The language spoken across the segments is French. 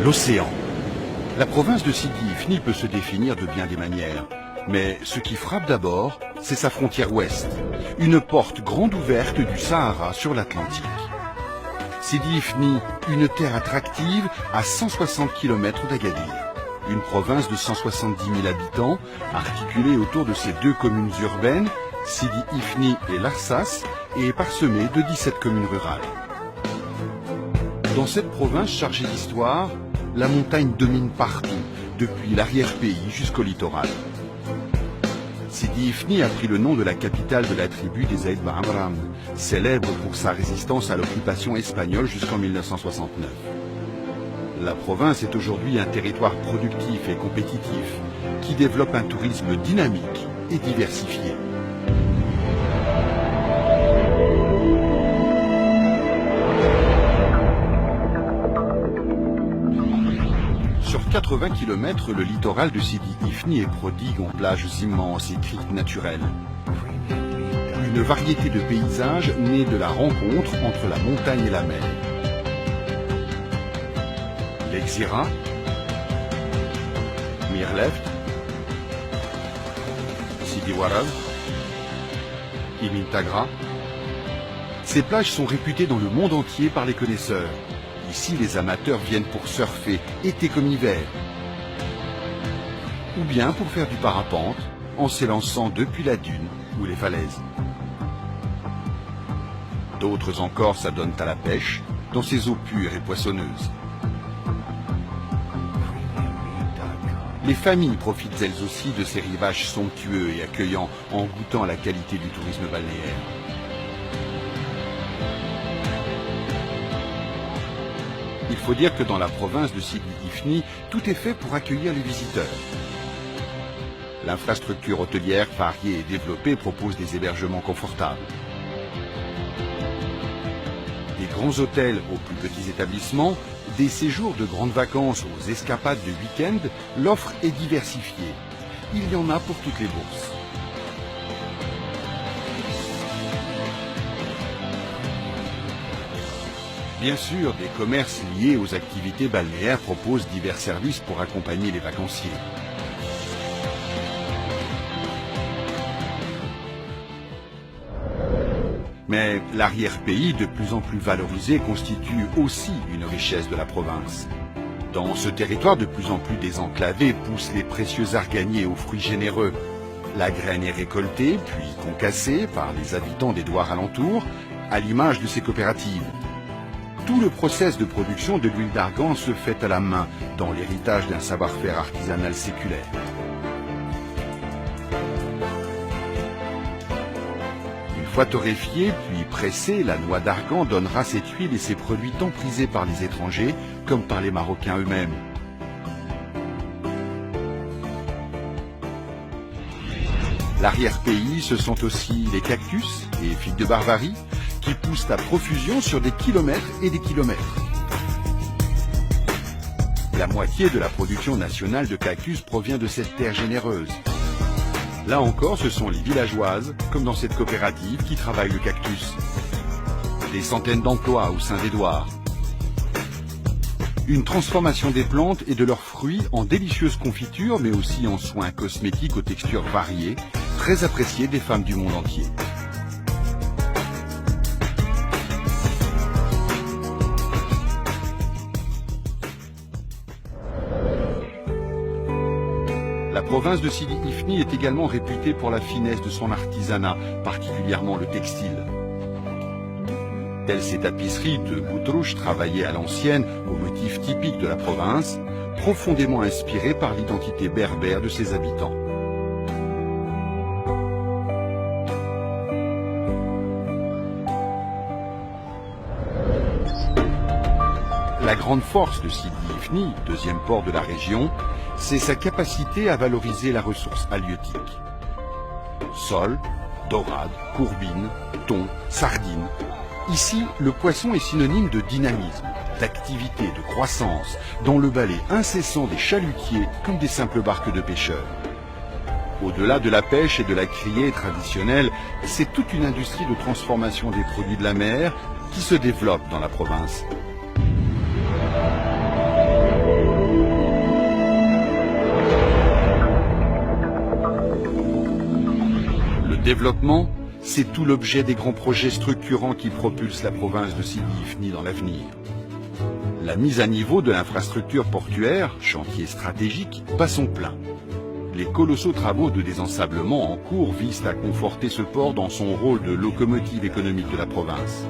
l'océan. La province de Sidi Ifni peut se définir de bien des manières. Mais ce qui frappe d'abord, c'est sa frontière ouest, une porte grande ouverte du Sahara sur l'Atlantique. Sidi Ifni, une terre attractive à 160 km d'Agadir. Une province de 170 000 habitants, articulée autour de ses deux communes urbaines, Sidi Ifni et Larsas, et parsemée de 17 communes rurales. Dans cette province chargée d'histoire, la montagne domine partout, depuis l'arrière-pays jusqu'au littoral. Sidi Ifni a pris le nom de la capitale de la tribu des Aïd Ba'amram, célèbre pour sa résistance à l'occupation espagnole jusqu'en 1969. La province est aujourd'hui un territoire productif et compétitif, qui développe un tourisme dynamique et diversifié. Sur 80 km, le littoral de Sidi Ifni est prodigue en plages immenses et criques naturelles. Une variété de paysages née de la rencontre entre la montagne et la mer. L'Exira, Mirleft, Sidi Warab, Ibn Tagra. Ces plages sont réputées dans le monde entier par les connaisseurs. Ici, les amateurs viennent pour surfer, été comme hiver. Ou bien pour faire du parapente, en s'élançant depuis la dune ou les falaises. D'autres encore s'adonnent à la pêche, dans ces eaux pures et poissonneuses. Les familles profitent elles aussi de ces rivages somptueux et accueillants en goûtant à la qualité du tourisme balnéaire. Il faut dire que dans la province de Sidi Ifni, tout est fait pour accueillir les visiteurs. L'infrastructure hôtelière variée et développée propose des hébergements confortables. Des grands hôtels aux plus petits établissements, des séjours de grandes vacances aux escapades de week-end, l'offre est diversifiée. Il y en a pour toutes les bourses. Bien sûr, des commerces liés aux activités balnéaires proposent divers services pour accompagner les vacanciers. Mais l'arrière-pays, de plus en plus valorisé, constitue aussi une richesse de la province. Dans ce territoire de plus en plus désenclavé poussent les précieux arganiers aux fruits généreux. La graine est récoltée, puis concassée par les habitants des douars alentours, à l'image de ces coopératives. Tout le process de production de l'huile d'argan se fait à la main, dans l'héritage d'un savoir-faire artisanal séculaire. Une fois torréfiée puis pressée, la noix d'argan donnera cette huile et ces produits tant prisés par les étrangers comme par les Marocains eux-mêmes. L'arrière-pays, ce sont aussi les cactus et figues de Barbarie, qui poussent à profusion sur des kilomètres et des kilomètres. La moitié de la production nationale de cactus provient de cette terre généreuse. Là encore, ce sont les villageoises, comme dans cette coopérative, qui travaillent le cactus. Des centaines d'emplois au sein des douars. Une transformation des plantes et de leurs fruits en délicieuses confitures, mais aussi en soins cosmétiques aux textures variées, très appréciés des femmes du monde entier. La province de Sidi Ifni est également réputée pour la finesse de son artisanat, particulièrement le textile. Telles ces tapisseries de Boutrouche travaillées à l'ancienne aux motifs typiques de la province, profondément inspirées par l'identité berbère de ses habitants. La grande force de Sidi Ifni, deuxième port de la région, c'est sa capacité à valoriser la ressource halieutique. Sole, dorade, courbine, thon, sardine. Ici, le poisson est synonyme de dynamisme, d'activité, de croissance, dans le balai incessant des chalutiers comme des simples barques de pêcheurs. Au-delà de la pêche et de la criée traditionnelle, c'est toute une industrie de transformation des produits de la mer qui se développe dans la province. développement, c'est tout l'objet des grands projets structurants qui propulsent la province de Sidi Ifni dans l'avenir. La mise à niveau de l'infrastructure portuaire, chantier stratégique, bat son plein. Les colossaux travaux de désensablement en cours visent à conforter ce port dans son rôle de locomotive économique de la province.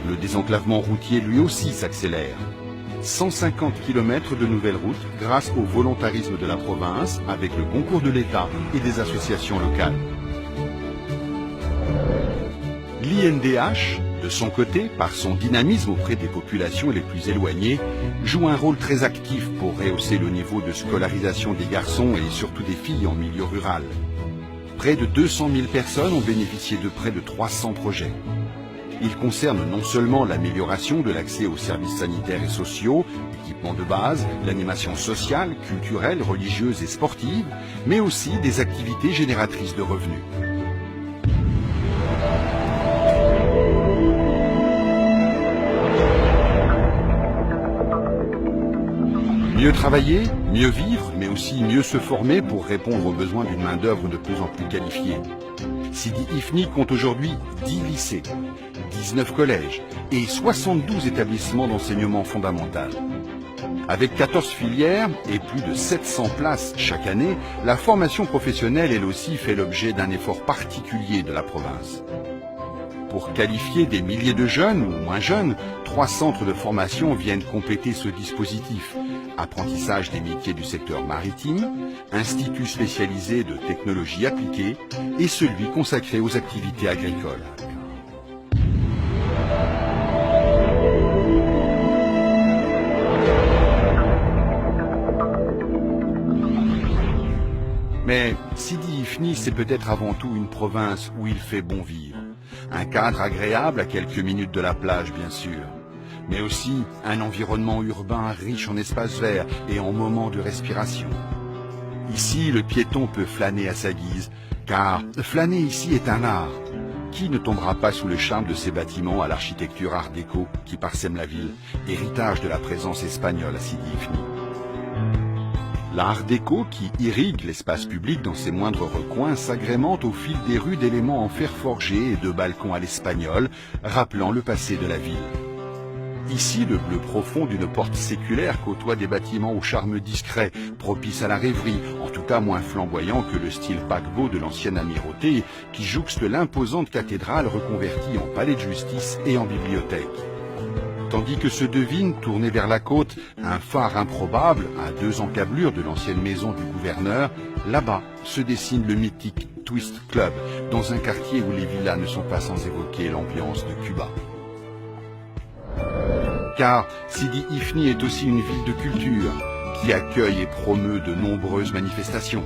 Le désenclavement routier lui aussi s'accélère. 150 km de nouvelles routes grâce au volontarisme de la province avec le concours de l'État et des associations locales. L'INDH, de son côté, par son dynamisme auprès des populations les plus éloignées, joue un rôle très actif pour rehausser le niveau de scolarisation des garçons et surtout des filles en milieu rural. Près de 200 000 personnes ont bénéficié de près de 300 projets. Ils concernent non seulement l'amélioration de l'accès aux services sanitaires et sociaux, équipements de base, l'animation sociale, culturelle, religieuse et sportive, mais aussi des activités génératrices de revenus. Mieux travailler, mieux vivre, mais aussi mieux se former pour répondre aux besoins d'une main-d'œuvre de plus en plus qualifiée. Sidi Ifni compte aujourd'hui 10 lycées, 19 collèges et 72 établissements d'enseignement fondamental. Avec 14 filières et plus de 700 places chaque année, la formation professionnelle, elle aussi, fait l'objet d'un effort particulier de la province. Pour qualifier des milliers de jeunes ou moins jeunes, 3 centres de formation viennent compléter ce dispositif. Apprentissage des métiers du secteur maritime, institut spécialisé de technologies appliquées et celui consacré aux activités agricoles. Mais Sidi Ifni, c'est peut-être avant tout une province où il fait bon vivre. Un cadre agréable à quelques minutes de la plage, bien sûr. Mais aussi un environnement urbain riche en espaces verts et en moments de respiration. Ici, le piéton peut flâner à sa guise, car flâner ici est un art. Qui ne tombera pas sous le charme de ces bâtiments à l'architecture art déco qui parsème la ville, héritage de la présence espagnole à Sidi Ifni. L'art déco qui irrigue l'espace public dans ses moindres recoins s'agrémente au fil des rues d'éléments en fer forgé et de balcons à l'espagnol, rappelant le passé de la ville. Ici, le bleu profond d'une porte séculaire côtoie des bâtiments au charme discret, propice à la rêverie, en tout cas moins flamboyant que le style paquebot de l'ancienne amirauté, qui jouxte l'imposante cathédrale reconvertie en palais de justice et en bibliothèque. Tandis que se devine, tourné vers la côte, un phare improbable, à 2 encablures de l'ancienne maison du gouverneur, là-bas se dessine le mythique Twist Club, dans un quartier où les villas ne sont pas sans évoquer l'ambiance de Cuba. Car Sidi Ifni est aussi une ville de culture, qui accueille et promeut de nombreuses manifestations.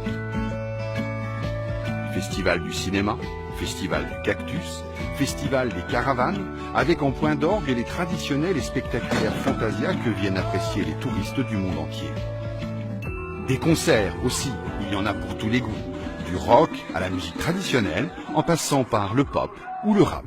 Festival du cinéma, Festival du cactus, Festival des caravanes, avec en point d'orgue les traditionnels et spectaculaires fantasias que viennent apprécier les touristes du monde entier. Des concerts aussi, il y en a pour tous les goûts, du rock à la musique traditionnelle, en passant par le pop ou le rap.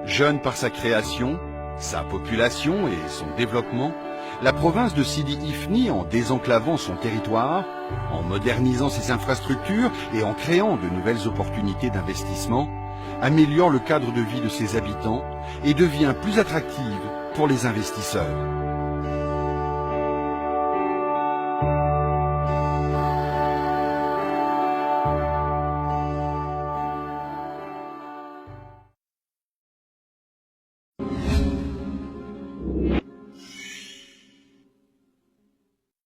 Jeune par sa création, sa population et son développement, la province de Sidi Ifni, en désenclavant son territoire, en modernisant ses infrastructures et en créant de nouvelles opportunités d'investissement, améliore le cadre de vie de ses habitants et devient plus attractive pour les investisseurs.